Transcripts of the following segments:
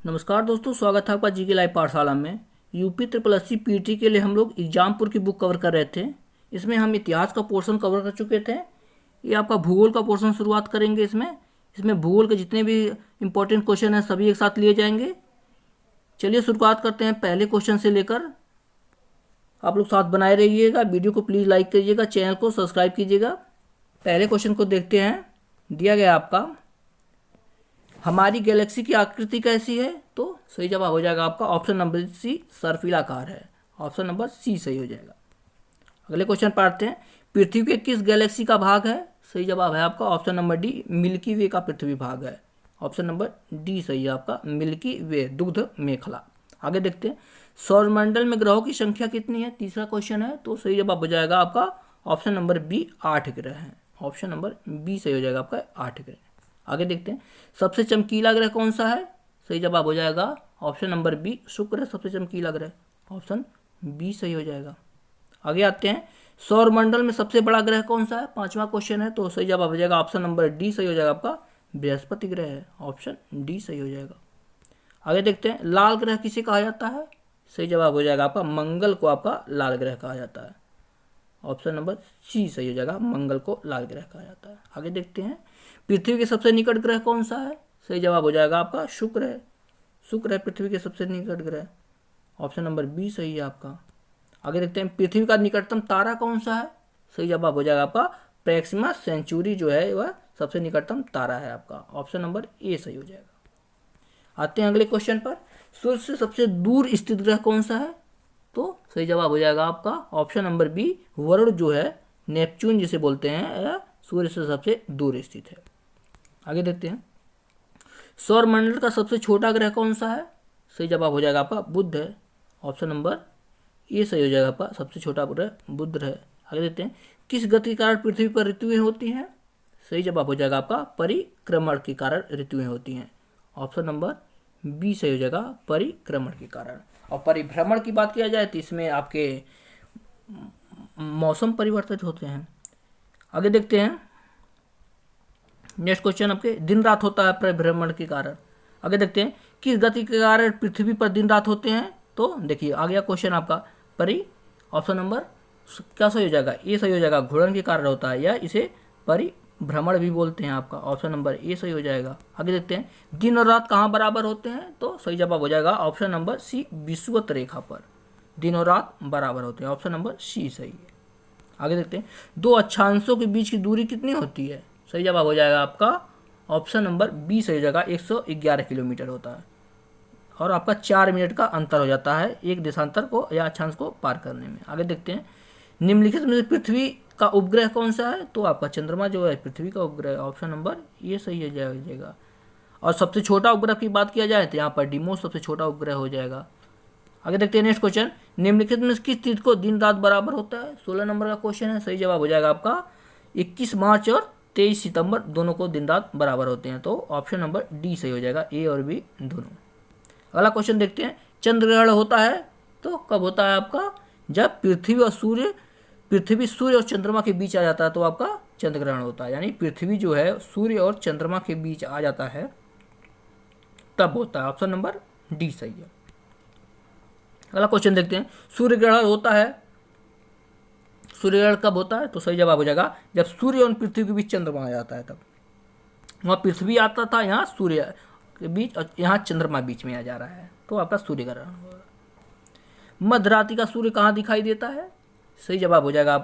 नमस्कार दोस्तों, स्वागत है आपका जीके लाइव पाठशाला में। यूपी ट्रिपल एससी पीटी के लिए हम लोग एग्जामपुर की बुक कवर कर रहे थे। इसमें हम इतिहास का पोर्शन कवर कर चुके थे। ये आपका भूगोल का पोर्शन शुरुआत करेंगे। इसमें भूगोल के जितने भी इंपॉर्टेंट क्वेश्चन हैं सभी एक साथ लिए जाएंगे। चलिए शुरुआत करते हैं पहले क्वेश्चन से लेकर। आप लोग साथ बनाए रहिएगा, वीडियो को प्लीज़ लाइक करिएगा, चैनल को सब्सक्राइब कीजिएगा। पहले क्वेश्चन को देखते हैं। दिया गया आपका, हमारी गैलेक्सी की आकृति कैसी है? तो सही जवाब हो जाएगा आपका ऑप्शन नंबर सी, सर्पिलाकार है। ऑप्शन नंबर सी सही हो जाएगा। अगले क्वेश्चन पढ़ते हैं। पृथ्वी के किस गैलेक्सी का भाग है? सही जवाब है आपका ऑप्शन नंबर डी, मिल्की वे का पृथ्वी भाग है। ऑप्शन नंबर डी सही है आपका, मिल्की वे, दुग्ध मेखला। आगे देखते हैं, सौरमंडल में ग्रहों की संख्या कितनी है? तीसरा क्वेश्चन है। तो सही जवाब हो जाएगा आपका ऑप्शन नंबर बी, 8 ग्रह हैं। ऑप्शन नंबर बी सही हो जाएगा आपका, 8 ग्रह। आगे देखते हैं, सबसे चमकीला ग्रह कौन सा है? सही जवाब हो जाएगा ऑप्शन नंबर बी, शुक्र है सबसे चमकीला ग्रह। ऑप्शन बी सही हो जाएगा। आगे आते हैं, सौरमंडल में सबसे बड़ा ग्रह कौन सा है? पांचवा क्वेश्चन है। तो सही जवाब हो जाएगा ऑप्शन नंबर डी सही हो जाएगा आपका, बृहस्पति ग्रह है। ऑप्शन डी सही हो जाएगा। आगे देखते हैं, लाल ग्रह किसे कहा जाता है? सही जवाब हो जाएगा आपका, मंगल को आपका लाल ग्रह कहा जाता है। ऑप्शन नंबर सी सही हो जाएगा, मंगल को लाल ग्रह कहा जाता है। आगे देखते हैं, पृथ्वी के सबसे निकट ग्रह कौन सा है? सही जवाब हो जाएगा आपका शुक्र है। शुक्र है पृथ्वी के सबसे निकट ग्रह। ऑप्शन नंबर बी सही है आपका। आगे देखते हैं, पृथ्वी का निकटतम तारा कौन सा है? सही जवाब हो जाएगा आपका प्रेक्सिमा सेंचुरी जो है वह सबसे निकटतम तारा है आपका। ऑप्शन नंबर ए सही हो जाएगा। आते हैं अगले क्वेश्चन पर, सूर्य से सबसे दूर स्थित ग्रह कौन सा है? तो सही जवाब हो जाएगा आपका ऑप्शन नंबर बी, वरुण जो है, नेपच्यून जिसे बोलते हैं, यह सूर्य से सबसे दूर स्थित है। आगे देखते हैं, सौरमंडल का सबसे छोटा ग्रह कौन सा है? सही जवाब हो जाएगा आपका बुध है। ऑप्शन नंबर ए सही हो जाएगा आपका, सबसे छोटा ग्रह बुध है। आगे देखते हैं, किस गति के कारण पृथ्वी पर ऋतुएं होती हैं? सही जवाब हो जाएगा आपका परिक्रमण के कारण ऋतुएं होती हैं। ऑप्शन नंबर बी सही हो जाएगा, परिक्रमण के कारण। और परिभ्रमण की बात किया जाए तो इसमें आपके मौसम परिवर्तित होते हैं। आगे देखते हैं, नेक्स्ट क्वेश्चन आपके, दिन रात होता है परिभ्रमण के कारण। आगे देखते हैं, किस गति के कारण पृथ्वी पर दिन रात होते हैं? तो देखिए आ गया क्वेश्चन आपका ऑप्शन नंबर क्या सही हो जाएगा? ए सही हो जाएगा, घूर्णन के कारण होता है, या इसे परिभ्रमण भी बोलते हैं आपका। ऑप्शन नंबर ए सही हो जाएगा। आगे देखते हैं, दिन और रात कहाँ बराबर होते हैं? तो सही जवाब हो जाएगा ऑप्शन नंबर सी, विषुवत रेखा पर दिन और रात बराबर होते हैं। ऑप्शन नंबर सी सही है। आगे देखते हैं, दो अक्षांशों के बीच की दूरी कितनी होती है? सही जवाब हो जाएगा आपका ऑप्शन नंबर बी सही हो जाएगा, 111 किलोमीटर होता है। और आपका 4 मिनट का अंतर हो जाता है एक देशांतर को या अक्षांश को पार करने में। आगे देखते हैं, निम्नलिखित में पृथ्वी का उपग्रह कौन सा है? तो आपका चंद्रमा जो है पृथ्वी का उपग्रह। ऑप्शन नंबर ये सही हो जाएगा। और सबसे छोटा उपग्रह की बात किया जाए तो यहाँ पर डिमोस सबसे छोटा उपग्रह हो जाएगा। आगे देखते हैं नेक्स्ट क्वेश्चन, निम्नलिखित में किस तिथि को दिन रात बराबर होता है? 16 नंबर का क्वेश्चन है। सही जवाब हो जाएगा आपका 21 मार्च और 23 सितंबर दोनों को दिन रात बराबर होते हैं। तो ऑप्शन नंबर डी सही हो जाएगा, ए और बी दोनों। अगला क्वेश्चन देखते हैं, चंद्र ग्रहण होता है तो कब होता है आपका? जब पृथ्वी सूर्य और चंद्रमा के बीच आ जाता है तो आपका चंद्र ग्रहण होता है। यानी पृथ्वी जो है सूर्य और चंद्रमा के बीच आ जाता है तब होता है। ऑप्शन नंबर डी सही है। अगला क्वेश्चन देखते हैं, सूर्य ग्रहण होता है, सूर्य ग्रहण कब होता है? तो सही जवाब हो जाएगा जब सूर्य और पृथ्वी के बीच चंद्रमा आ जाता है तब। वहाँ पृथ्वी आता था, यहाँ सूर्य के बीच, और यहाँ चंद्रमा बीच में आ जा रहा है तो आपका सूर्य ग्रहण होगा। मध्यरात्रि का सूर्य कहाँ दिखाई देता है? सही जवाब हो जाएगा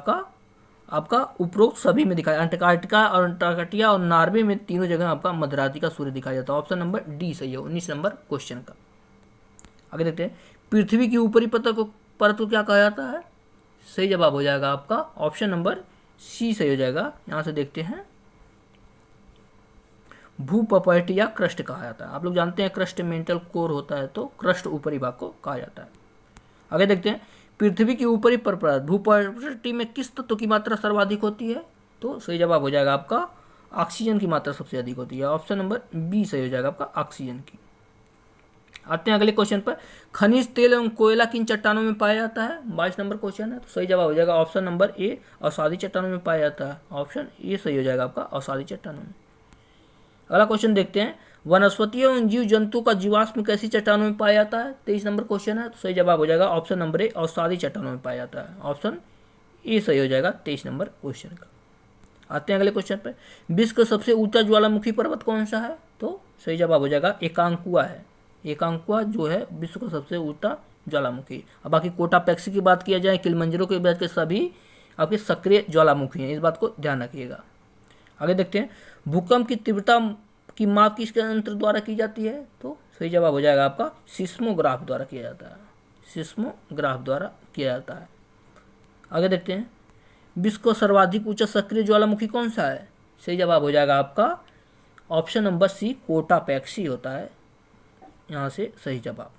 आपका उपरोक्त सभी में दिखाई, अंटार्कटिका और अंटार्कटिका और नॉर्वे में तीनों जगह आपका मध्यरात्रि का सूर्य दिखाई देता है। ऑप्शन नंबर डी सही है, 19 नंबर क्वेश्चन का। आगे देखते हैं, पृथ्वी की ऊपरी परत को क्या कहा जाता है? सही जवाब हो जाएगा आपका ऑप्शन नंबर सी सही हो जाएगा। यहाँ से देखते हैं, भूपटल या क्रस्ट कहा जाता है। आप लोग जानते हैं क्रस्ट मेंटल कोर होता है, तो क्रस्ट ऊपरी भाग को कहा जाता है। आगे देखते हैं, पृथ्वी की ऊपरी परत भूपटल में किस तत्व की मात्रा सर्वाधिक होती है? तो सही जवाब हो जाएगा आपका ऑक्सीजन की मात्रा सबसे अधिक होती है। ऑप्शन नंबर बी सही हो जाएगा आपका, ऑक्सीजन की। आते हैं अगले क्वेश्चन पर, खनिज तेल एवं कोयला किन चट्टानों में पाया जाता है? 22 नंबर क्वेश्चन है। तो सही जवाब हो जाएगा ऑप्शन नंबर ए, अवसादी चट्टानों में पाया जाता है। ऑप्शन ए सही हो जाएगा आपका, अवसादी चट्टानों में। अगला क्वेश्चन देखते हैं, वनस्पति एवं जीव जंतु का जीवाश्म कैसी चट्टानों में पाया जाता है? 23 नंबर क्वेश्चन है, तो सही जवाब हो जाएगा ऑप्शन नंबर ए, अवसादी चट्टानों में पाया जाता है। ऑप्शन ए सही हो जाएगा 23 नंबर क्वेश्चन का। आते हैं अगले क्वेश्चन पे। विश्व का सबसे ऊंचा ज्वालामुखी पर्वत कौन सा है? तो सही जवाब हो जाएगा एकांकुआ है। एकांकुआ जो है विश्व का सबसे ऊंचा ज्वालामुखी। अब बाकी कोटापेक्सी की बात किया जाए, किलिमंजारो की बात के सभी आपके सक्रिय ज्वालामुखी हैं, इस बात को ध्यान रखिएगा। आगे देखते हैं, भूकंप की तीव्रता की माप किस यंत्र द्वारा की जाती है? तो सही जवाब हो जाएगा आपका सिस्मोग्राफ द्वारा किया जाता है। सिस्मोग्राफ द्वारा किया जाता है। आगे देखते हैं, विश्व का सर्वाधिक ऊंचा सक्रिय ज्वालामुखी कौन सा है? सही जवाब हो जाएगा आपका ऑप्शन नंबर सी, कोटापेक्सी होता है यहाँ से सही जवाब।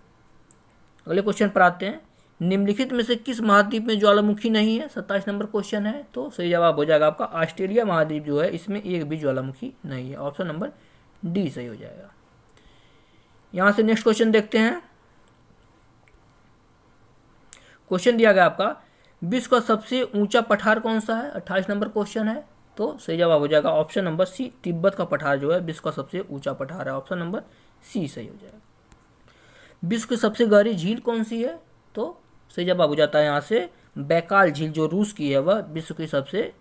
अगले क्वेश्चन पर आते हैं, निम्नलिखित में से किस महाद्वीप में ज्वालामुखी नहीं है? 27 नंबर क्वेश्चन है, तो सही जवाब हो जाएगा आपका ऑस्ट्रेलिया महाद्वीप जो है, इसमें एक भी ज्वालामुखी नहीं है। ऑप्शन नंबर डी सही हो जाएगा। यहां से नेक्स्ट क्वेश्चन देखते हैं। क्वेश्चन दिया गया आपका, विश्व का सबसे ऊंचा पठार कौन सा है? 28 नंबर क्वेश्चन है, तो सही जवाब हो जाएगा ऑप्शन नंबर सी, तिब्बत का पठार जो है विश्व का सबसे ऊंचा पठार है। ऑप्शन नंबर सी सही हो जाएगा। विश्व की सबसे गहरी झील कौन सी है? तो सही जवाब हो जाता है यहाँ से बैकाल झील, जो रूस की है, वह विश्व की सबसे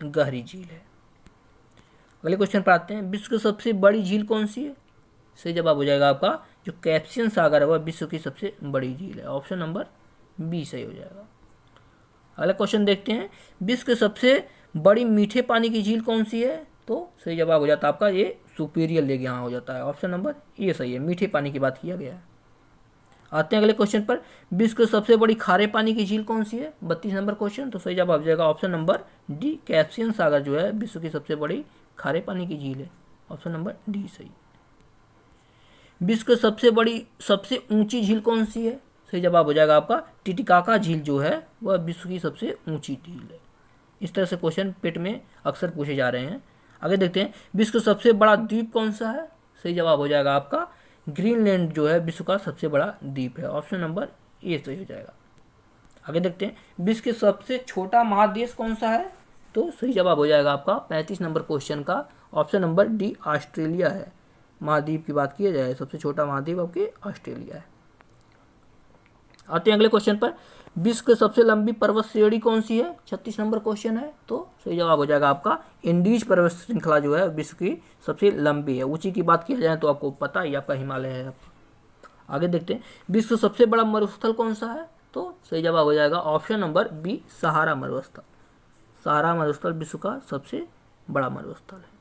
गहरी झील है। अगले क्वेश्चन पर आते हैं, विश्व की सबसे बड़ी झील कौन सी है? सही जवाब हो जाएगा आपका जो कैस्पियन सागर है, वह विश्व की सबसे बड़ी झील है। ऑप्शन नंबर बी सही हो जाएगा। अगला क्वेश्चन देखते हैं, विश्व की सबसे बड़ी मीठे पानी की झील कौन सी है? तो सही जवाब हो जाता है आपका ये सुपीरियर लेक यहाँ हो जाता है। ऑप्शन नंबर ए सही है, मीठे पानी की बात किया गया है। आते हैं अगले क्वेश्चन पर, विश्व की सबसे बड़ी खारे पानी की झील कौन सी है? 32 नंबर क्वेश्चन, तो सही जवाब हो जाएगा ऑप्शन नंबर डी, कैस्पियन सागर जो है विश्व की सबसे बड़ी खारे पानी की झील है। ऑप्शन नंबर डी सही। विश्व की सबसे ऊंची झील कौन सी है? सही जवाब हो जाएगा आपका टिटिकाका झील जो है वह विश्व की सबसे ऊंची झील है। इस तरह से क्वेश्चन पेट में अक्सर पूछे जा रहे हैं। आगे देखते हैं, विश्व का सबसे बड़ा द्वीप कौन सा है? सही जवाब हो जाएगा आपका ग्रीनलैंड जो है विश्व का सबसे बड़ा द्वीप है। ऑप्शन नंबर ए सही हो जाएगा। आगे देखते हैं, विश्व के सबसे छोटा महादेश कौन सा है? तो सही जवाब हो जाएगा आपका 35 नंबर क्वेश्चन का ऑप्शन नंबर डी, ऑस्ट्रेलिया है। महाद्वीप की बात की जाए, सबसे छोटा महाद्वीप आपके ऑस्ट्रेलिया है। आते हैं अगले क्वेश्चन पर, विश्व की सबसे लंबी पर्वत श्रेणी कौन सी है? 36 नंबर क्वेश्चन है, तो सही जवाब हो जाएगा आपका इंडीज पर्वत श्रृंखला जो है विश्व की सबसे लंबी है। ऊंची की बात की जाए तो आपको पता ही आपका हिमालय है। आगे देखते हैं, विश्व का सबसे बड़ा मरुस्थल कौन सा है? तो सही जवाब हो जाएगा ऑप्शन नंबर बी, सहारा मरुस्थल। सहारा मरुस्थल विश्व का सबसे बड़ा मरुस्थल है।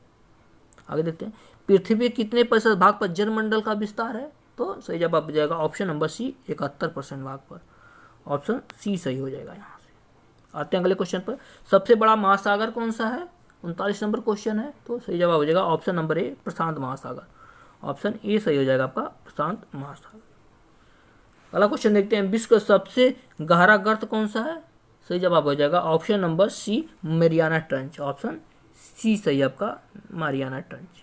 आगे देखते हैं, पृथ्वी के कितने प्रतिशत भाग पर जलमंडल का विस्तार है? तो सही जवाब हो जाएगा ऑप्शन नंबर सी, 71% भाग पर। ऑप्शन सी सही हो जाएगा यहाँ से। आते हैं अगले क्वेश्चन पर, सबसे बड़ा महासागर कौन सा है? 39 नंबर क्वेश्चन है, तो सही जवाब हो जाएगा ऑप्शन नंबर ए, प्रशांत महासागर। ऑप्शन ए सही हो जाएगा आपका प्रशांत महासागर। अगला क्वेश्चन देखते हैं, विश्व का सबसे गहरा गर्त कौन सा है? सही जवाब हो जाएगा option number C, Mariana trench. Option C सही आपका, मैरियाना ट्रेंच।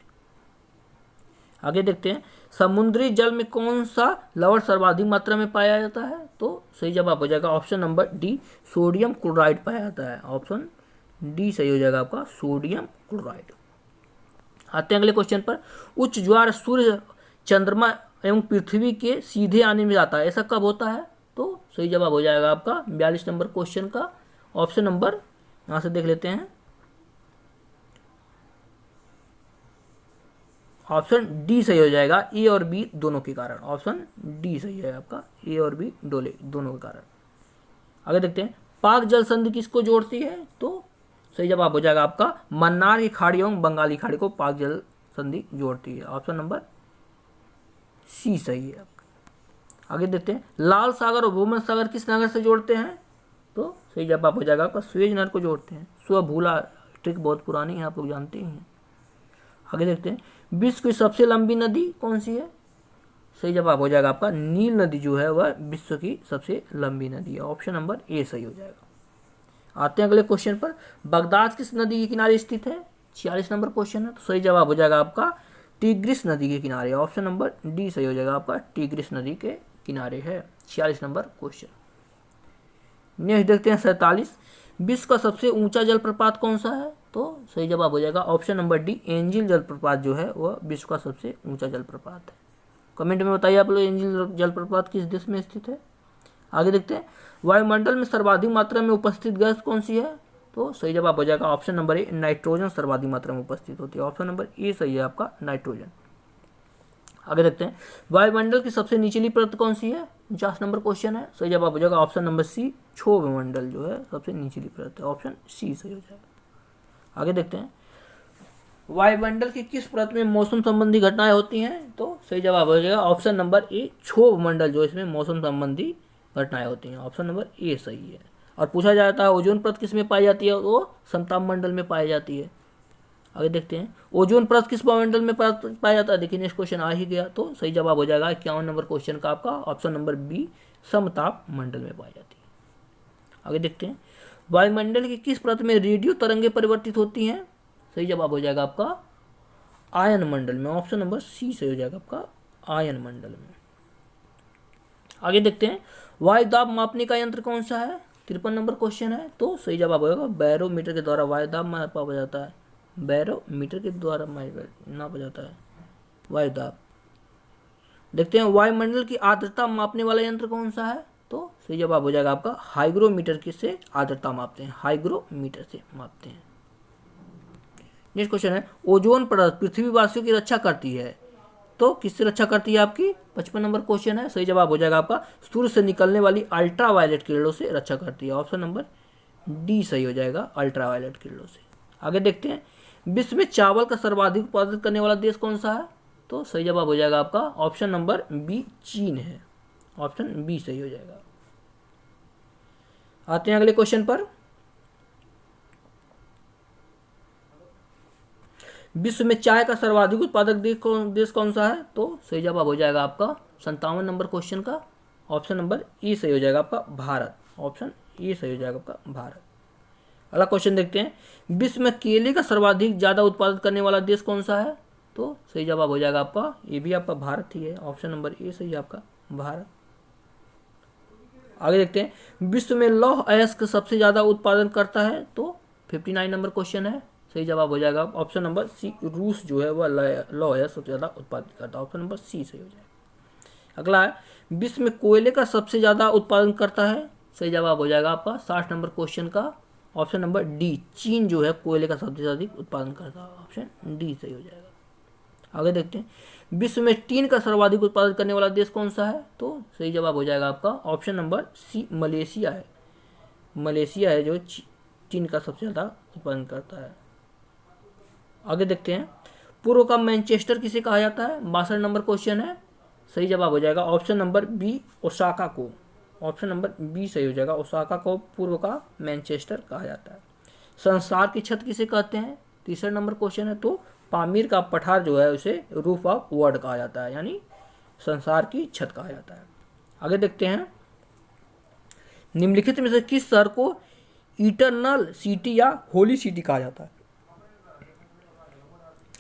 आगे देखते हैं, समुद्री जल में कौन सा लवण सर्वाधिक मात्रा में पाया जाता है? तो सही जवाब हो जाएगा option number D, sodium chloride पाया जाता है। ऑप्शन डी सही हो जाएगा आपका, सोडियम क्लोराइड। आते हैं अगले क्वेश्चन पर, उच्च ज्वार सूर्य, चंद्रमा एवं पृथ्वी के सीधे आने में जाता है, ऐसा कब होता है? तो सही जवाब हो जाएगा आपका 42 नंबर क्वेश्चन का ऑप्शन नंबर, यहाँ से देख लेते हैं, ऑप्शन डी सही हो जाएगा, ए और बी दोनों के कारण। ऑप्शन डी सही है आपका, ए और बी दोनों के कारण। आगे देखते हैं, पाक जल संधि किसको जोड़ती है? तो सही जवाब हो जाएगा आपका मन्नार की खाड़ी एवं बंगाली खाड़ी को पाक जल संधि जोड़ती है। ऑप्शन नंबर सी सही है आपका। आगे देखते हैं, लाल सागर और भूमध्य सागर किस नगर से जोड़ते हैं? तो सही जवाब हो जाएगा आपका सुएज नहर को जोड़ते हैं। स्वभूला ट्रिक बहुत पुरानी है, आप लोग जानते ही हैं। आगे देखते हैं, विश्व की सबसे लंबी नदी कौन सी है? सही जवाब हो जाएगा आपका नील नदी जो है वह विश्व की सबसे लंबी नदी है। ऑप्शन नंबर ए सही हो जाएगा। आते हैं अगले क्वेश्चन पर, बगदाद किस नदी के किनारे स्थित है? 46 नंबर क्वेश्चन है, तो सही जवाब हो जाएगा आपका टिग्रिस नदी के किनारे। ऑप्शन नंबर डी सही हो जाएगा आपका, टिग्रिस नदी के किनारे है 46 नंबर क्वेश्चन। नेक्स्ट देखते हैं 47, विश्व का सबसे ऊंचा जलप्रपात कौन सा है? तो सही जवाब हो जाएगा ऑप्शन नंबर डी, एंजिल जलप्रपात जो है वह विश्व का सबसे ऊंचा जलप्रपात है। कमेंट में बताइए आप लोग एंजिल जलप्रपात किस देश में स्थित है। आगे देखते हैं, वायुमंडल में सर्वाधिक मात्रा में उपस्थित गैस कौन सी है। तो सही जवाब हो जाएगा ऑप्शन नंबर ए, नाइट्रोजन सर्वाधिक मात्रा में उपस्थित होती है। ऑप्शन नंबर ए सही है आपका, नाइट्रोजन। आगे देखते हैं, वायुमंडल की सबसे निचली परत कौन सी है। 50 नंबर क्वेश्चन है। सही जवाब हो जाएगा ऑप्शन नंबर सी, क्षोभ मंडल जो है सबसे निचली परत है। ऑप्शन सी सही हो जाएगा। आगे देखते हैं, वायुमंडल की किस परत में मौसम संबंधी घटनाएं होती हैं। तो सही जवाब हो जाएगा ऑप्शन नंबर ए, क्षोभ मंडल जो इसमें मौसम संबंधी घटनाएं होती हैं। ऑप्शन नंबर ए सही है। और पूछा जाता है ओजोन परत किस में पाई जाती है। वो समताप मंडल में पाई जाती है। आगे देखते हैं, ओजोन परत किस वायुमंडल में पाया जाता है। देखिए नेक्स्ट क्वेश्चन आ ही गया। तो सही जवाब हो जाएगा 51 नंबर क्वेश्चन का आपका ऑप्शन नंबर बी, समताप मंडल में पाई जाती है। आगे देखते हैं, वायुमंडल की किस परत में रेडियो तरंगे परिवर्तित होती हैं। सही जवाब हो जाएगा आपका आयन मंडल में। ऑप्शन नंबर सी सही हो जाएगा आपका, आयन मंडल में। आगे देखते हैं, वायुदाब मापने का यंत्र कौन सा है। 53 नंबर क्वेश्चन है। तो सही जवाब होगा बैरोमीटर के द्वारा वायुदाब मापा जाता है। बैरोमीटर के द्वारा नापा जाता है वायुदाब। देखते हैं, वायुमंडल की आर्द्रता मापने वाला यंत्र कौन सा है। तो सही जवाब हो जाएगा आपका हाइग्रोमीटर से आर्द्रता मापते हैं। हाइग्रोमीटर से मापते हैं। नेक्स्ट क्वेश्चन है, ओजोन परत पृथ्वीवासियों की रक्षा करती है। तो किससे रक्षा करती है आपकी। 55 नंबर क्वेश्चन है। सही जवाब हो जाएगा आपका सूर्य से निकलने वाली अल्ट्रावायलेट किरणों से रक्षा करती है। ऑप्शन नंबर डी सही हो जाएगा, अल्ट्रावायलेट किरणों से। आगे देखते हैं, विश्व में चावल का सर्वाधिक उत्पादन करने वाला देश कौन सा है। तो सही जवाब हो जाएगा आपका ऑप्शन नंबर बी, चीन है। ऑप्शन बी सही हो जाएगा। आते हैं अगले क्वेश्चन पर, विश्व में चाय का सर्वाधिक उत्पादक देश कौन सा है। तो सही जवाब हो जाएगा आपका 57 नंबर क्वेश्चन का ऑप्शन नंबर ई सही हो जाएगा आपका, भारत। ऑप्शन ई सही हो जाएगा आपका, भारत। अगला क्वेश्चन देखते हैं, विश्व में केले का सर्वाधिक ज्यादा उत्पादन करने वाला देश कौन सा है। तो सही जवाब हो जाएगा आपका, ये भी आपका भारत ही है। ऑप्शन नंबर ए सही है आपका, भारत। आगे देखते हैं, विश्व में लौह अयस्क सबसे ज्यादा उत्पादन करता है। तो 59 नंबर क्वेश्चन है। सही जवाब हो जाएगा ऑप्शन नंबर सी, रूस जो है वह लौह अयस्क सबसे ज्यादा उत्पादित करता है। ऑप्शन नंबर सी सही हो जाएगा। अगला है, विश्व में कोयले का सबसे ज्यादा उत्पादन करता है। सही जवाब हो जाएगा आपका 60 नंबर क्वेश्चन का ऑप्शन नंबर डी, चीन जो है कोयले का सबसे अधिक उत्पादन करता है। ऑप्शन डी सही हो जाएगा। आगे देखते हैं, विश्व में टीन का सर्वाधिक उत्पादन करने वाला देश कौन सा है। तो सही जवाब हो जाएगा आपका ऑप्शन नंबर सी, मलेशिया है। मलेशिया है जो टीन का सबसे ज्यादा उत्पादन करता है। आगे देखते हैं, पूर्व का मैनचेस्टर किसे कहा जाता है। 62 नंबर क्वेश्चन है। सही जवाब हो जाएगा ऑप्शन नंबर बी, ओसाका को। ऑप्शन नंबर बी सही हो जाएगा, ओसाका को पूर्व का मैनचेस्टर कहा जाता है। संसार की छत किसे कहते हैं। 3 नंबर क्वेश्चन है। तो पामीर का पठार जो है उसे रूफ ऑफ वर्ल्ड कहा जाता है, यानी संसार की छत कहा जाता है। आगे देखते हैं, निम्नलिखित में से किस शहर को इटरनल सिटी या होली सिटी कहा जाता है।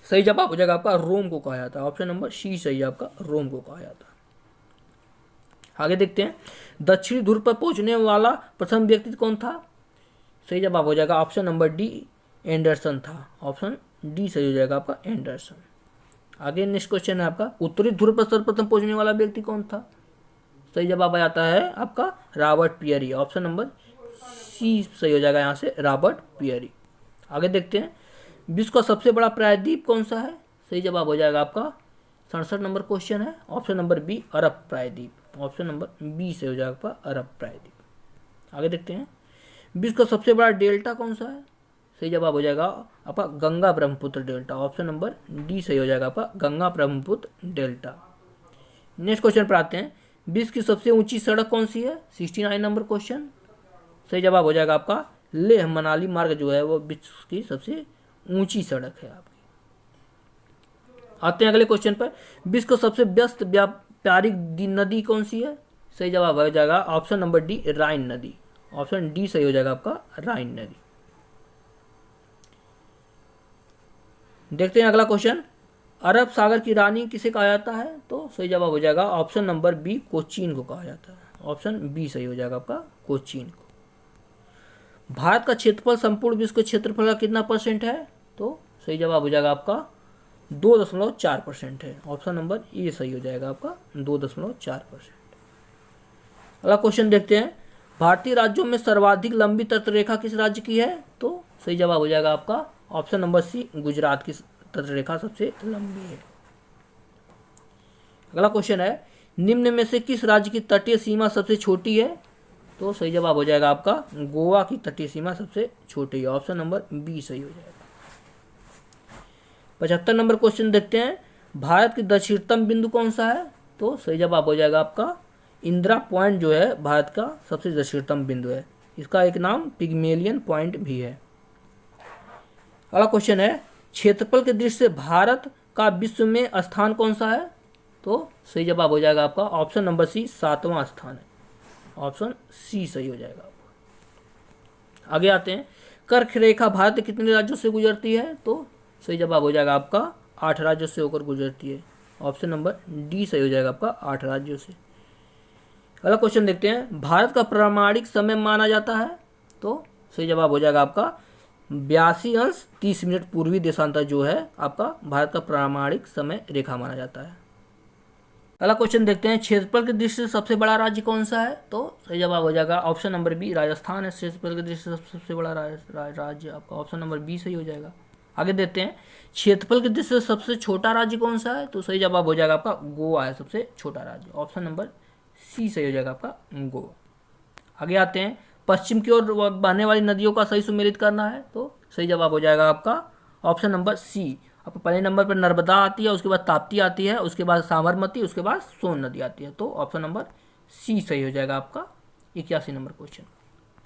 सही जवाब हो जाएगा आपका रोम को कहा जाता है। ऑप्शन नंबर सी सही है आपका, रोम को कहा जाता है। आगे देखते हैं, दक्षिणी ध्रुव पर पहुंचने वाला प्रथम व्यक्ति कौन था। सही जवाब हो जाएगा ऑप्शन नंबर डी, एंडरसन था। ऑप्शन डी सही हो जाएगा आपका, एंडरसन। आगे नेक्स्ट क्वेश्चन है आपका, उत्तरी ध्रुव पर सर्वप्रथम पहुंचने वाला व्यक्ति कौन था। सही जवाब आ जाता है आपका Robert Peary. Option number C सही हो जाएगा यहाँ से, रॉबर्ट पियरी। आगे देखते हैं, विश्व का सबसे बड़ा प्रायद्वीप कौन सा है। सही जवाब हो जाएगा आपका 67 नंबर क्वेश्चन है। ऑप्शन नंबर बी, अरब प्रायद्वीप। ऑप्शन नंबर बी सही हो जाएगा आपका, अरब प्रायद्वीप। आगे देखते हैं, विश्व का सबसे बड़ा डेल्टा कौन सा है। सही जवाब हो जाएगा आपका Ganga Brahmaputra delta. Option number D सही हो जाएगा आपका, Ganga Brahmaputra delta. Next question पर आते हैं, विश्व की सबसे ऊंची सड़क कौन सी है। 69 नंबर क्वेश्चन। सही जवाब हो जाएगा आपका लेह मनाली मार्ग जो है वो विश्व की सबसे ऊंची सड़क है आपकी। आते हैं अगले क्वेश्चन पर, विश्व का सबसे व्यस्त व्यापारिक नदी कौन सी है। सही जवाब हो जाएगा ऑप्शन नंबर डी, राइन नदी। ऑप्शन डी सही हो जाएगा आपका, राइन नदी। देखते हैं अगला क्वेश्चन, अरब सागर की रानी किसे कहा जाता है। तो सही जवाब हो जाएगा ऑप्शन नंबर बी, कोचीन को कहा जाता है। ऑप्शन बी सही हो जाएगा आपका, कोचीन को। भारत का क्षेत्रफल संपूर्ण विश्व के क्षेत्रफल का कितना % है? तो सही जवाब हो जाएगा आपका 2.4% है। ऑप्शन नंबर ए सही हो जाएगा आपका 2.4%। अगला क्वेश्चन देखते हैं, भारतीय राज्यों में सर्वाधिक लंबी तटरेखा किस राज्य की है? तो सही जवाब हो जाएगा आपका ऑप्शन नंबर सी, गुजरात की तटरेखा सबसे लंबी है। अगला क्वेश्चन है, निम्न में से किस राज्य की तटीय सीमा सबसे छोटी है? तो सही जवाब हो जाएगा आपका गोवा की तटीय सीमा सबसे छोटी है। ऑप्शन नंबर बी सही हो जाएगा। 75 नंबर क्वेश्चन देखते हैं, भारत की दक्षिणतम बिंदु कौन सा है? तो सही जवाब हो जाएगा आपका इंदिरा पॉइंट जो है भारत का सबसे दक्षिणतम बिंदु है। इसका एक नाम पिग्मेलियन पॉइंट भी है। अगला क्वेश्चन है, क्षेत्रफल के दृष्टि से भारत का विश्व में स्थान कौन सा है? तो सही जवाब हो जाएगा आपका ऑप्शन नंबर सी, 7वां स्थान है। ऑप्शन सी सही हो जाएगा। आगे आते हैं, कर्क रेखा भारत के कितने राज्यों से गुजरती है? तो सही जवाब हो जाएगा आपका 8 राज्यों से होकर गुजरती है। ऑप्शन नंबर डी सही हो जाएगा आपका 8 राज्यों से। अगला क्वेश्चन देखते हैं, भारत का प्रामाणिक समय माना जाता है? तो सही जवाब हो जाएगा आपका 82°30 पूर्वी देशांतर जो है आपका भारत का प्रामाणिक समय रेखा माना जाता है। अगला क्वेश्चन देखते हैं, क्षेत्रफल की दृष्टि से सबसे बड़ा राज्य कौन सा है? तो सही जवाब हो जाएगा ऑप्शन नंबर बी, राजस्थान है क्षेत्रफल की दृष्टि से सबसे बड़ा राज्य। आपका ऑप्शन नंबर बी सही हो जाएगा। आगे देखते हैं, क्षेत्रफल की दृष्टि से सबसे छोटा राज्य कौन सा है? तो सही जवाब हो जाएगा आपका गोवा है सबसे छोटा राज्य। ऑप्शन नंबर सी सही हो जाएगा आपका गोवा। आगे आते हैं, पश्चिम की ओर बहने वाली नदियों का सही सुमेलित करना है। तो सही जवाब हो जाएगा आपका ऑप्शन नंबर सी। आपको पहले नंबर पर नर्मदा आती है, उसके बाद ताप्ती आती है, उसके बाद साबरमती, उसके बाद सोन नदी आती है। तो ऑप्शन नंबर सी सही हो जाएगा आपका 81 नंबर क्वेश्चन।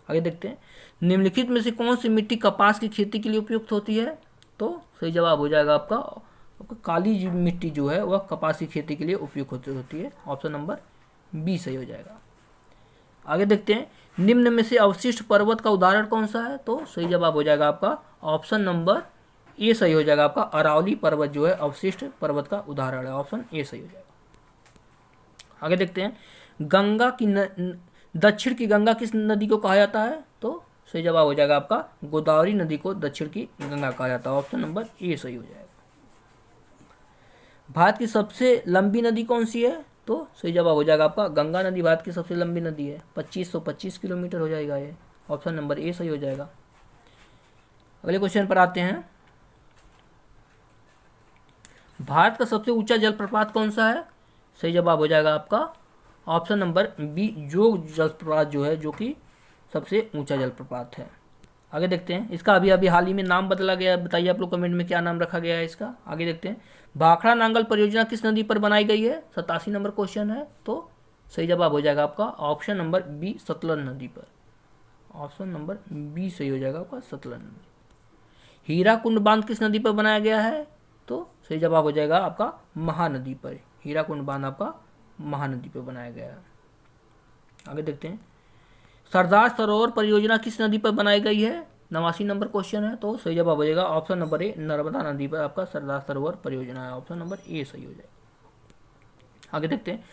आगे देखते हैं, निम्नलिखित में से कौन सी मिट्टी कपास की खेती के लिए उपयुक्त होती है? तो सही जवाब हो जाएगा आपका काली मिट्टी जो है वह कपास की खेती के लिए उपयुक्त होती है। ऑप्शन नंबर बी सही हो जाएगा। आगे देखते हैं, निम्न में से अवशिष्ट पर्वत का उदाहरण कौन सा है? तो सही जवाब हो जाएगा आपका ऑप्शन नंबर ए सही हो जाएगा। आपका अरावली पर्वत जो है अवशिष्ट पर्वत का उदाहरण है। ऑप्शन ए सही हो जाएगा। आगे देखते हैं, गंगा की दक्षिण की गंगा किस नदी को कहा जाता है? तो सही जवाब हो जाएगा आपका गोदावरी नदी को दक्षिण की गंगा कहा जाता है। ऑप्शन नंबर ए सही हो जाएगा। भारत की सबसे लंबी नदी कौन सी है? तो सही जवाब हो जाएगा आपका गंगा नदी भारत की सबसे लंबी नदी है, 2525 किलोमीटर हो जाएगा ये। ऑप्शन नंबर ए सही हो जाएगा। अगले क्वेश्चन पर आते हैं, भारत का सबसे ऊंचा जलप्रपात कौन सा है? सही जवाब हो जाएगा आपका ऑप्शन नंबर बी, जोग जलप्रपात जो है जो कि सबसे ऊंचा जलप्रपात है। आगे देखते हैं, इसका अभी हाल ही में नाम बदला गया है। बताइए आप लोग कमेंट में क्या नाम रखा गया है इसका। आगे देखते हैं, भाखड़ा नांगल परियोजना किस नदी पर बनाई गई है? 87 नंबर क्वेश्चन है। तो सही जवाब हो जाएगा आपका ऑप्शन नंबर बी, सतलज नदी पर। ऑप्शन नंबर बी सही हो जाएगा आपका सतलज नदी। हीराकुंड बांध किस नदी पर बनाया गया है? तो सही जवाब हो जाएगा आपका महानदी पर। हीराकुंड बांध आपका महानदी पर बनाया गया है। आगे देखते हैं, सरदार सरोवर परियोजना किस नदी पर बनाई गई है? 89 नंबर क्वेश्चन है। तो सही जवाब हो जाएगा ऑप्शन नंबर ए, नर्मदा नदी पर आपका सरदार सरोवर परियोजना है। ऑप्शन नंबर ए सही हो जाएगा। आगे देखते हैं,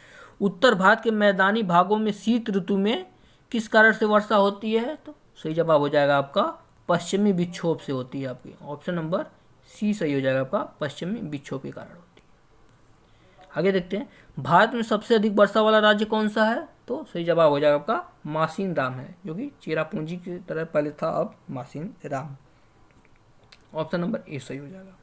उत्तर भारत के मैदानी भागों में शीत ऋतु में किस कारण से वर्षा होती है? तो सही जवाब हो जाएगा आपका पश्चिमी विक्षोभ से होती है आपकी। ऑप्शन नंबर सी सही हो जाएगा आपका पश्चिमी विक्षोभ के कारण होती है। आगे देखते हैं, भारत में सबसे अधिक वर्षा वाला राज्य कौन सा है? तो सही जवाब हो जाएगा आपका मासीन राम है, जो कि चेरापूंजी की तरह पहले था, अब मासीन राम। ऑप्शन नंबर ए सही हो जाएगा।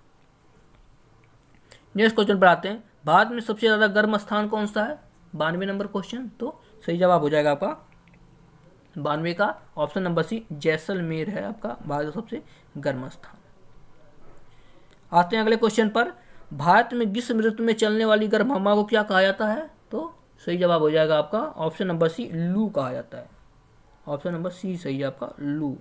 नेक्स्ट क्वेश्चन पर आते हैं, भारत में सबसे ज्यादा गर्म स्थान कौन सा है? 92 नंबर क्वेश्चन। तो सही जवाब हो जाएगा आपका 92 का ऑप्शन नंबर सी, जैसलमेर है आपका भारत का सबसे गर्म स्थान। आते हैं अगले क्वेश्चन पर, भारत में ग्रीष्म ऋतु में चलने वाली गर्म हवा को क्या कहा जाता है? तो सही जवाब हो जाएगा आपका ऑप्शन नंबर सी, लू कहा जाता है। ऑप्शन नंबर सी सही है आपका, लू।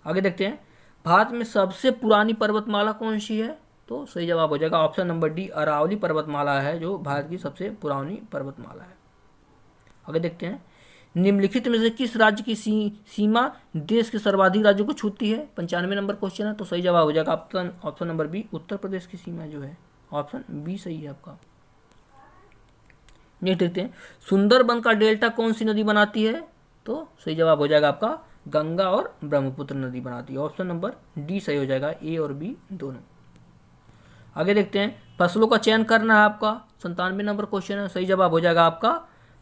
आगे देखते हैं, भारत में सबसे पुरानी पर्वतमाला कौन सी है? तो सही जवाब हो जाएगा ऑप्शन नंबर डी, अरावली पर्वतमाला है जो भारत की सबसे पुरानी पर्वतमाला है। आगे देखते हैं, निम्नलिखित में से किस राज्य की सीमा देश के सर्वाधिक राज्यों को छूती है? 95 नंबर क्वेश्चन है। तो सही जवाब हो जाएगा option number B, Uttar Pradesh की सीमा जो है। ऑप्शन बी सही है आपका। नेक्स्ट देखते हैं, सुंदरबन का डेल्टा कौन सी नदी बनाती है? तो सही जवाब हो जाएगा आपका गंगा और ब्रह्मपुत्र नदी बनाती है। ऑप्शन नंबर डी सही हो जाएगा, ए और बी दोनों। आगे देखते हैं, फसलों का चयन करना है आपका। 97 नंबर क्वेश्चन है। सही जवाब हो जाएगा आपका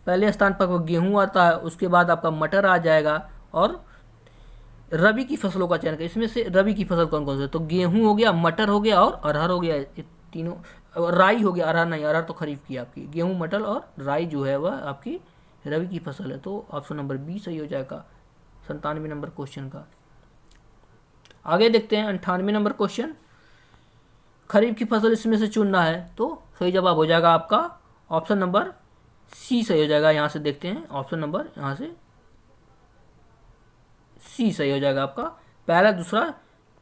पहले स्थान पर गेहूं आता है, उसके बाद आपका मटर आ जाएगा और रबी की फसलों का चयन कर। इसमें से रबी की फसल कौन कौन से, तो गेहूं हो गया, मटर हो गया और अरहर हो गया। ये तीनों, राई हो गया, अरहर नहीं, अरहर तो खरीफ की आपकी। गेहूं, मटर और राई जो है वह आपकी रबी की फसल है। तो ऑप्शन नंबर बी सही हो जाएगा 97 नंबर क्वेश्चन का। आगे देखते हैं 98 नंबर क्वेश्चन। खरीफ की फसल इसमें से चुनना है, तो सही जवाब हो जाएगा आपका ऑप्शन नंबर सी सही हो जाएगा। यहाँ से देखते हैं, ऑप्शन नंबर यहाँ से सी सही हो जाएगा आपका। पहला, दूसरा,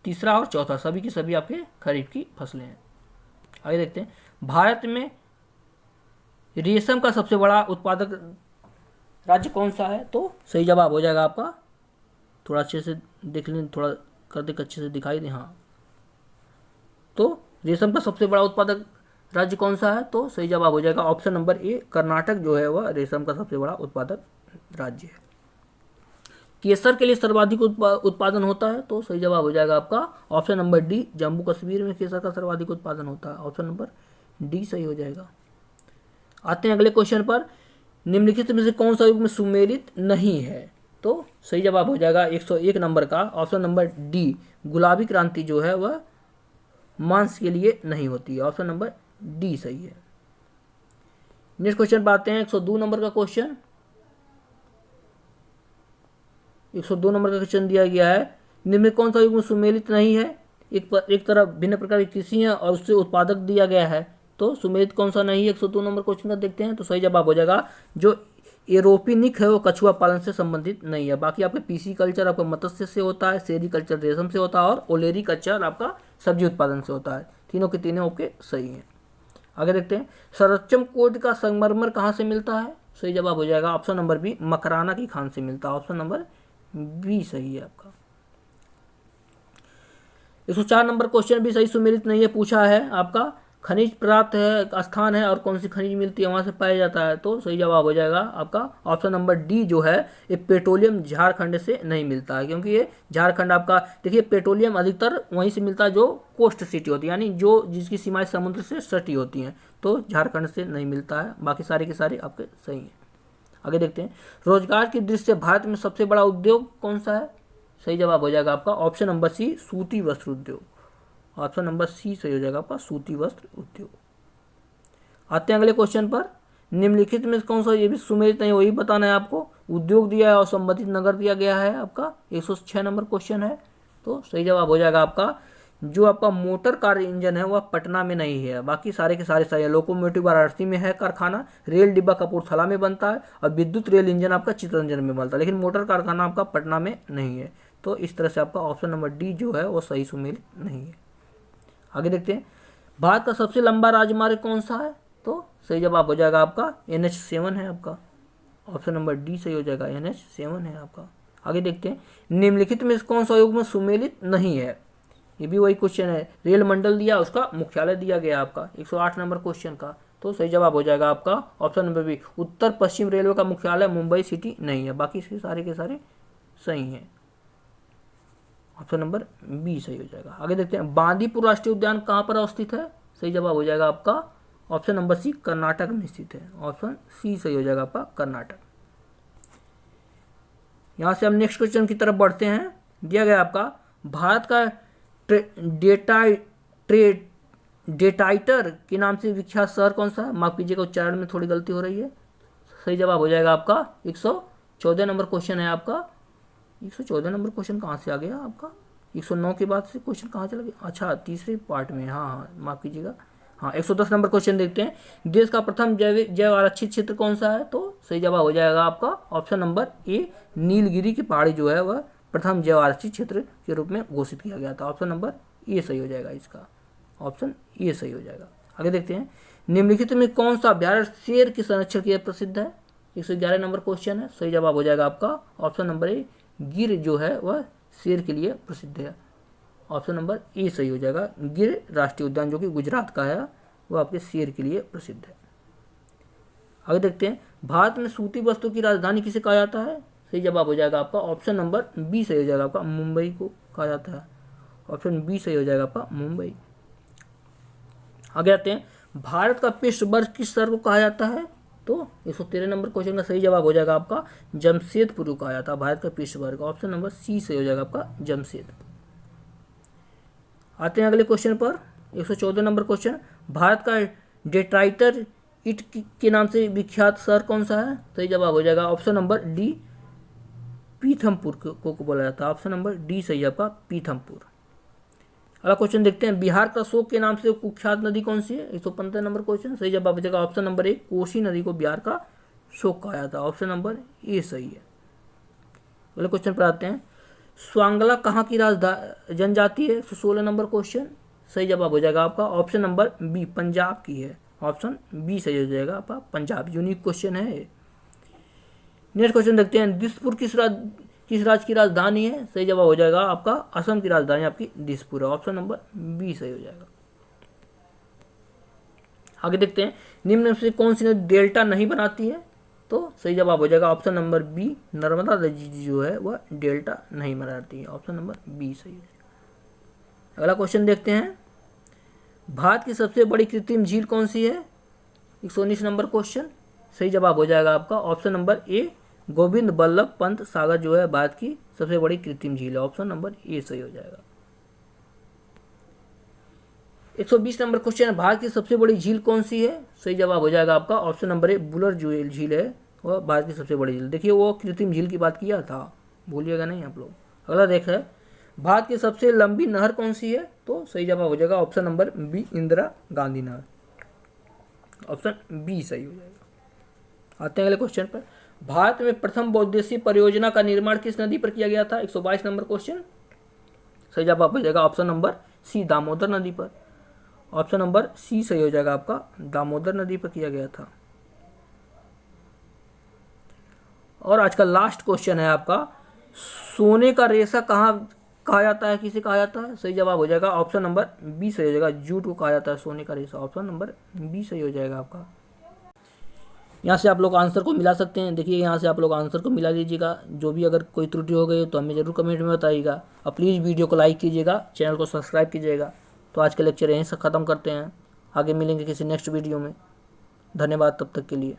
तीसरा और चौथा सभी की सभी आपके खरीफ की फसलें हैं। आगे देखते हैं, भारत में रेशम का सबसे बड़ा उत्पादक राज्य कौन सा है, तो सही जवाब हो जाएगा आपका, थोड़ा अच्छे से देख लें, थोड़ा कर दे अच्छे से दिखाई दे, हाँ। तो रेशम का सबसे बड़ा उत्पादक राज्य कौन सा है, तो सही जवाब हो जाएगा ऑप्शन नंबर ए, कर्नाटक जो है वह रेशम का सबसे बड़ा उत्पादक राज्य है। केसर के लिए सर्वाधिक उत्पादन होता है, तो सही जवाब हो जाएगा आपका option number D, Jammu Kashmir में केसर का सर्वाधिक उत्पादन होता है। ऑप्शन नंबर डी सही हो जाएगा। आते हैं अगले क्वेश्चन पर, निम्नलिखित में से कौन सा युग में सुमेलित नहीं है, तो सही जवाब हो जाएगा 101 नंबर का ऑप्शन नंबर डी, गुलाबी क्रांति जो है वह मांस के लिए नहीं होती है। ऑप्शन नंबर डी सही है। नेक्स्ट क्वेश्चन पर आते हैं 102 नंबर का क्वेश्चन। 102 नंबर का क्वेश्चन दिया गया है, निम्न में कौन सा युग में सुमेलित नहीं है। एक तरफ भिन्न प्रकार की कृषि है और उससे उत्पादक दिया गया है, तो सुमेलित कौन सा नहीं है 102 नंबर क्वेश्चन का देखते हैं। तो सही जवाब हो जाएगा जो एरोपिनिक है वो कछुआ पालन से संबंधित नहीं है। बाकी आपके पीसी कल्चर आपका मत्स्य से होता है, सेरी कल्चर रेशम से होता है और ओलेरी कल्चर आपका सब्जी उत्पादन से होता है। तीनों के तीनों ओके सही हैं। आगे देखते हैं, सर्वोच्चम कोटि का संगमरमर कहाँ से मिलता है, सही जवाब हो जाएगा ऑप्शन नंबर बी, मकराना की खान से मिलता है। ऑप्शन नंबर बी सही है आपका। 104 नंबर क्वेश्चन भी सही सुमेलित नहीं है, पूछा है आपका खनिज प्राप्त है स्थान है और कौन सी खनिज मिलती है वहां से पाया जाता है, तो सही जवाब हो जाएगा आपका ऑप्शन नंबर डी जो है ये पेट्रोलियम झारखंड से नहीं मिलता है, क्योंकि ये झारखंड आपका देखिए पेट्रोलियम अधिकतर वहीं से मिलता है जो कोस्ट सिटी होती है, यानी जो जिसकी सीमाएं समुद्र से सटी होती हैं, तो झारखंड से नहीं मिलता है। बाकी सारे के सारे आपके सही हैं। आगे देखते हैं, रोजगार की दृष्टि से भारत में सबसे बड़ा उद्योग कौन सा है, सही जवाब हो जाएगा आपका ऑप्शन नंबर सी, सूती वस्त्र उद्योग। ऑप्शन नंबर सी सही हो जाएगा आपका, सूती वस्त्र उद्योग। आते हैं अगले क्वेश्चन पर, निम्नलिखित में कौन सा, ये भी सुमेलित नहीं, वही बताना है आपको। उद्योग दिया है और संबंधित नगर दिया गया है आपका, 106 नंबर क्वेश्चन है, तो सही जवाब हो जाएगा आपका जो आपका मोटर कार इंजन है वह पटना में नहीं है, बाकी सारे के सारे सही है। लोकोमोटिव वाराणसी में है कारखाना, रेल डिब्बा कपूरथला में बनता है और विद्युत रेल इंजन आपका चित्तरंजन में बनता है, लेकिन मोटर कारखाना आपका पटना में नहीं है। तो इस तरह से आपका ऑप्शन नंबर डी जो है वो सही सुमेलित नहीं है। आगे देखते हैं, भारत का सबसे लंबा राजमार्ग कौन सा है, तो सही जवाब हो जाएगा आपका NH7 है आपका। ऑप्शन नंबर डी सही हो जाएगा, NH7 है आपका। आगे देखते हैं, निम्नलिखित में कौन सा युग में सुमेलित नहीं है, ये भी वही क्वेश्चन है। रेल मंडल दिया, उसका मुख्यालय दिया गया आपका 108 नंबर क्वेश्चन का, तो सही जवाब हो जाएगा आपका ऑप्शन नंबर बी, उत्तर पश्चिम रेलवे का मुख्यालय मुंबई सिटी नहीं है, बाकी सारे के सारे सही हैं। ऑप्शन नंबर बी सही हो जाएगा। आगे देखते हैं, बांदीपुर राष्ट्रीय उद्यान कहाँ पर अवस्थित है, सही जवाब हो जाएगा आपका ऑप्शन नंबर सी, कर्नाटक में स्थित है। ऑप्शन सी सही हो जाएगा आपका, कर्नाटक। यहाँ से हम नेक्स्ट क्वेश्चन की तरफ बढ़ते हैं। दिया गया आपका भारत का डेटाइटर के नाम से विख्यात शहर कौन सा है, माफ कीजिएगा उच्चारण में थोड़ी गलती हो रही है। सही जवाब हो जाएगा आपका 114 नंबर क्वेश्चन है आपका। 114 नंबर क्वेश्चन कहाँ से आ गया आपका, 109 के बाद से क्वेश्चन कहाँ चला गया, अच्छा तीसरे पार्ट में, हाँ माफ कीजिएगा, हाँ 110 नंबर क्वेश्चन देखते हैं, देश का प्रथम जैव आरक्षित क्षेत्र कौन सा है, तो सही जवाब हो जाएगा आपका ऑप्शन नंबर ए, नीलगिरी की पहाड़ी जो है वह प्रथम जैव आरक्षित क्षेत्र के रूप में घोषित किया गया था। ऑप्शन नंबर ए सही हो जाएगा, इसका ऑप्शन ए सही हो जाएगा। आगे देखते हैं, निम्नलिखित में कौन सा अभ्यारण्य शेर के संरक्षण के लिए प्रसिद्ध है, 111 नंबर क्वेश्चन है, सही जवाब हो जाएगा आपका ऑप्शन नंबर ए, गिर जो है वह शेर के लिए प्रसिद्ध है। ऑप्शन नंबर ए सही हो जाएगा, गिर राष्ट्रीय उद्यान जो कि गुजरात का है वह आपके शेर के लिए प्रसिद्ध है। आगे देखते हैं, भारत में सूती वस्त्रों की राजधानी किसे कहा जाता है, सही जवाब हो जाएगा आपका ऑप्शन नंबर बी सही हो जाएगा आपका, मुंबई को कहा जाता है। ऑप्शन बी सही हो जाएगा आपका, मुंबई। आगे आते हैं, भारत का पृष्ठ वर्ग किस शहर को कहा जाता है? तो 113 नंबर क्वेश्चन का सही जवाब हो जाएगा आपका जमशेदपुर को कहा जाता है भारत का पृष्ठ वर्ग। ऑप्शन नंबर सी सही हो जाएगा आपका, जमशेदपुर। आते हैं अगले क्वेश्चन पर, 114 नंबर क्वेश्चन, भारत का डेट्राइटर ईंट के नाम से विख्यात शहर कौन सा है? सही जवाब हो जाएगा ऑप्शन नंबर डी, पीथमपुर को बोला जाता है। ऑप्शन नंबर डी सही है आपका, पीथमपुर। अगला क्वेश्चन देखते हैं, बिहार का शोक के नाम से कुख्यात नदी कौन सी है? 115 नंबर क्वेश्चन, सही जवाब हो जाएगा ऑप्शन नंबर ए, कोसी नदी को बिहार का शोक कहा जाता है। ऑप्शन नंबर ए सही है। अगले क्वेश्चन पर आते हैं, स्वांगला कहाँ की जनजाति है? 116 नंबर क्वेश्चन, सही जवाब हो जाएगा आपका ऑप्शन नंबर बी, पंजाब की है। ऑप्शन बी सही हो जाएगा आपका, पंजाब। यूनिक क्वेश्चन है। नेक्स्ट क्वेश्चन देखते हैं, दिसपुर किस राज्य की राजधानी है? सही जवाब हो जाएगा आपका असम की राजधानी आपकी दिसपुर है। ऑप्शन नंबर बी सही हो जाएगा। आगे देखते हैं, निम्न में से कौन सी नदी डेल्टा नहीं बनाती है? तो सही जवाब हो जाएगा ऑप्शन नंबर बी, नर्मदा नदी जो है वह डेल्टा नहीं बनाती है। ऑप्शन नंबर बी सही है। अगला क्वेश्चन देखते हैं, भारत की सबसे बड़ी कृत्रिम झील कौन सी है? 119 नंबर क्वेश्चन, सही जवाब हो जाएगा आपका option number A, Govind Ballabh Pant Sagar जो है भारत की सबसे बड़ी कृत्रिम झील है। ऑप्शन नंबर ए सही हो जाएगा। 120 नंबर क्वेश्चन, भारत की सबसे बड़ी झील कौन सी है? सही जवाब हो जाएगा आपका ऑप्शन नंबर ए, बुलर झील है वह भारत की सबसे बड़ी झील। देखिए वो कृत्रिम झील की बात किया था, भूलिएगा नहीं आप लोग। अगला देख है, भारत की सबसे लंबी नहर कौन सी है? तो सही जवाब हो जाएगा option number B, Indira Gandhi नहर। ऑप्शन बी सही हो जाएगा। आते हैं अगले क्वेश्चन पर, भारत में प्रथम बहुउद्देशीय परियोजना का निर्माण किस नदी पर किया गया था? 122 नंबर क्वेश्चन, सही जवाब हो जाएगा ऑप्शन नंबर सी, दामोदर नदी पर। ऑप्शन नंबर सी सही हो जाएगा आपका, दामोदर नदी पर किया गया था। और आज का लास्ट क्वेश्चन है आपका, सोने का रेशा कहाँ कहा जाता है, किसे कहा जाता है? सही जवाब हो जाएगा ऑप्शन नंबर बी सही हो जाएगा, जूट को कहा जाता है सोने का रेशा। ऑप्शन नंबर बी सही हो जाएगा आपका। यहाँ से आप लोग आंसर को मिला सकते हैं। देखिए यहाँ से आप लोग आंसर को मिला लीजिएगा। जो भी अगर कोई त्रुटि हो गई तो हमें जरूर कमेंट में बताइएगा और प्लीज़ वीडियो को लाइक कीजिएगा, चैनल को सब्सक्राइब कीजिएगा। तो आज का लेक्चर यहीं से ख़त्म करते हैं, आगे मिलेंगे किसी नेक्स्ट वीडियो में। धन्यवाद तब तक के लिए।